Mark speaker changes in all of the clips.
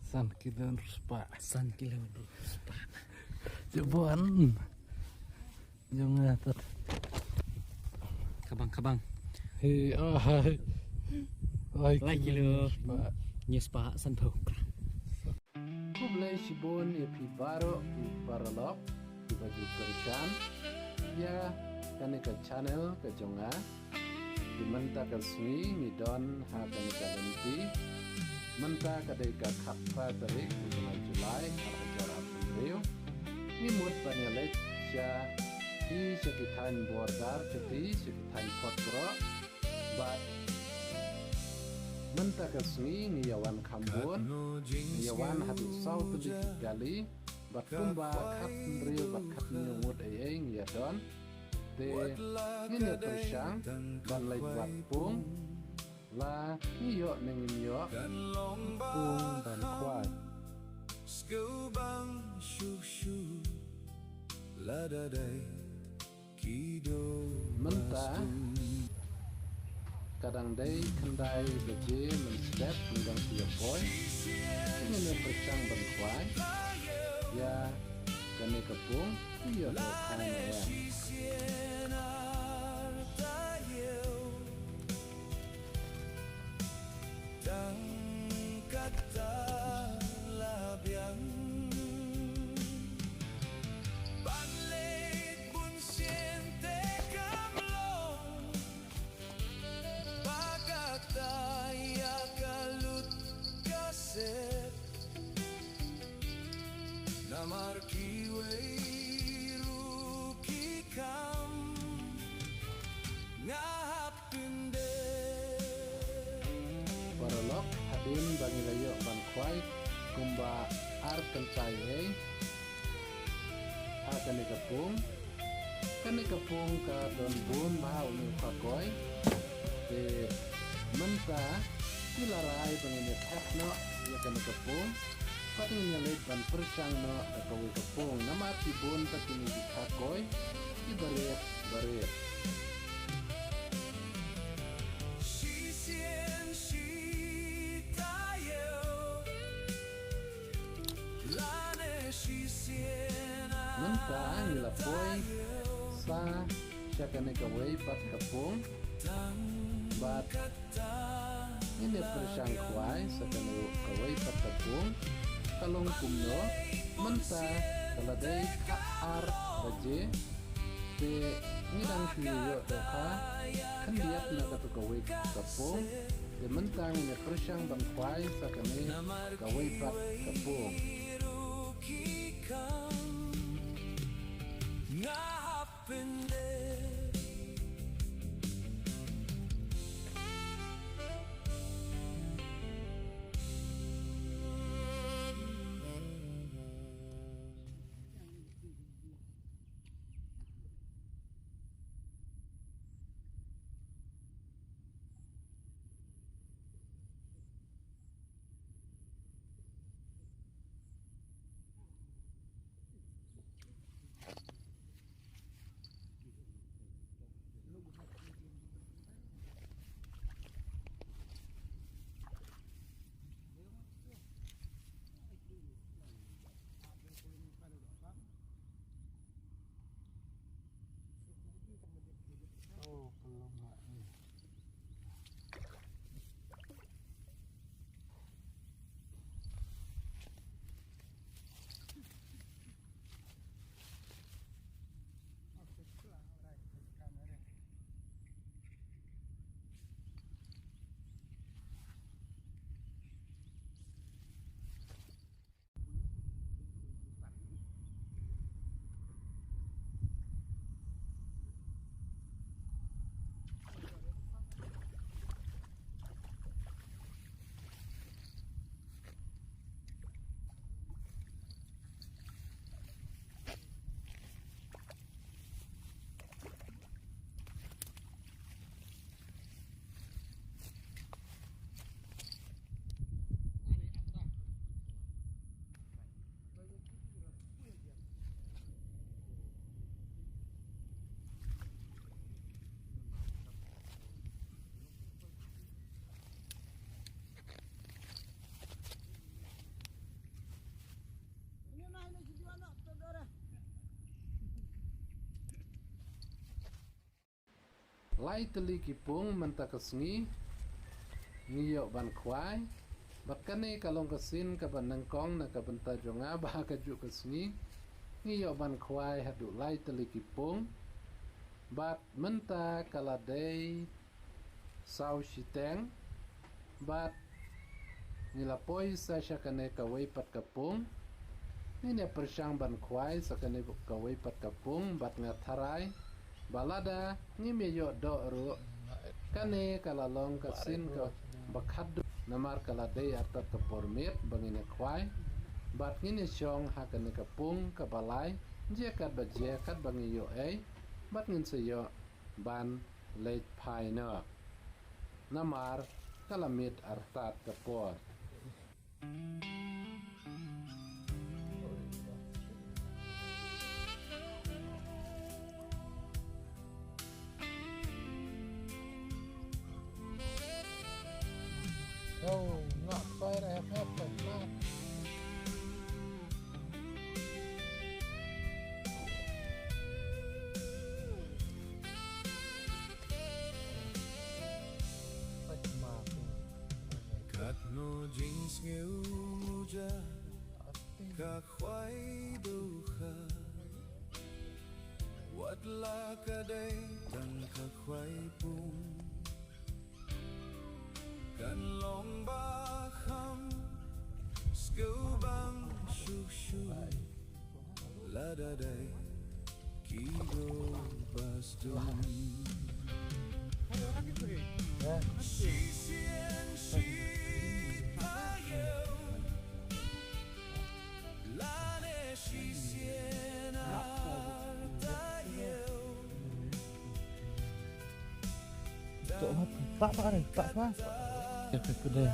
Speaker 1: san kilometers pak.
Speaker 2: San kilometers pak.
Speaker 1: Coban. Yung atat.
Speaker 2: Kabang.
Speaker 1: Hey, ay
Speaker 2: kilo.
Speaker 1: Pak.
Speaker 2: Nyes pak san thau.
Speaker 1: Kublai Shibon Epibaro Iparalok Ibagi Pershan Ya Kanika channel Kajonga Dimenta Kasmi Midon Ha Kanika Lenti Menta Kadeka Kappa Tarik Bulan Julai Arhacara Pembreu Nimut Banyalek Sya Di Sekitain Bordar Keti Sekitain Potro Bat Menta kasmi niyawan Kambon niyawan hadu sau tuli gali bakumba kat real bakat nyumut ayeng ya don te ngene persyang ban lai buat pung la niyo niyo pung dan kuat
Speaker 3: skubang shushu la da dai kido
Speaker 1: menta kadang day kendai beje menstep hinggang tiap poin ini percang berkuai ya kene kepung iya dokan ya
Speaker 3: dan kata labiang Namarki ruki kam ngapinde
Speaker 1: Paralok hadin bagi layo ban kuai kumba ar kencai kene kepung ka don bun bau ni pakoi te menta dilarai pengene tekno ya kene kepung pating nyalit ban persang no kawi kepung nama tibun pakini dikakoi ibaret baret menta ngilapoi sa syakane kawai pat kepung bat ini persang kuai sakane kawai pat kepung kalong kumno menta kaladai kaar baje te ngidang fiyo doka kan diap na katu kawai kepung te mentang ini persang bang kuai sakane kawai pat kepung lai teli kipung mentakesngi ngiyok ban kwai bat kane kalong kesin ka ban nangkong na ka benta jonga bah kaju kesngi ngiyok ban kwai hadu lai teli kipung bat menta kaladei sau siteng bat nilapoi sa syakane kawai pat kapung ini persang ban kwai sakane kawai pat kapung bat ngatharai balada ngimeyo do ru kane kalalong kasin ka bakhadu namar kaladei atat kapormit bangine kwai bat ngine syong hakane kapung kabalai jekat bajekat bangiyo bat ngin seyo ban late pioneer namar kalamit artat kapor oh not quite a happen not
Speaker 3: Cắt ngô jeans nghêu muja Ka khoai du kha Wat la ka day Tan ka khoai pung Kan long ba kham Skill bang shu shu La da day Ki go bas du She sien she
Speaker 2: Pak ada, Pak. Ya, sudah.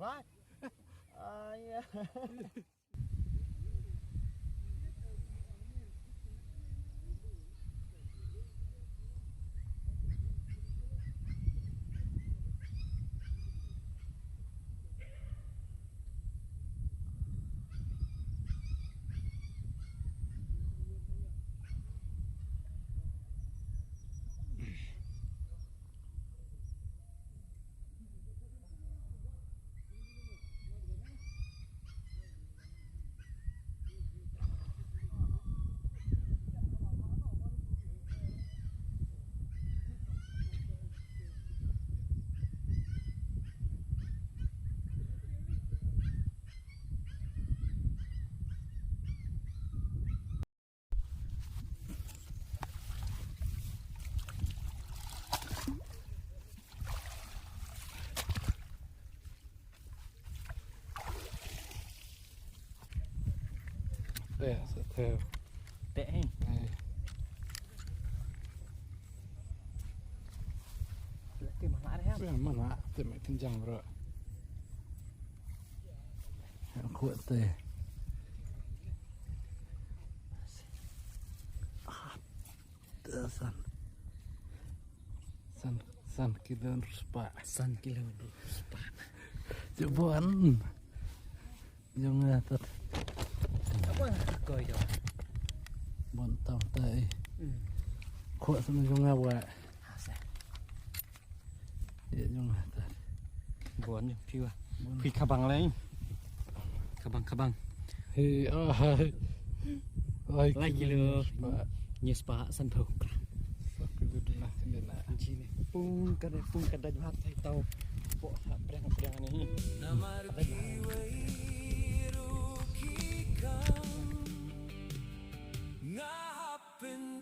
Speaker 4: What? Yeah.
Speaker 1: There's a tail.
Speaker 2: tệ hay cái mà lạ đấy ha
Speaker 1: Cái mà lạ, thì mày kinh chẳng rồi. Khuẩn tề. San kilo spa.
Speaker 2: san kilo
Speaker 1: Coba jangan atas
Speaker 2: apa coi rồi
Speaker 1: bọn tàu tay khuẩn sama jangan buat ya jangan atas
Speaker 2: buồn nhỉ phiêu phi kabang lấy kabang
Speaker 1: hi ai
Speaker 2: kilo như spa san thổ
Speaker 1: kilo dah sendiri
Speaker 2: sini pung kada juhat thay tàu bộ preng ini
Speaker 3: Ngahapin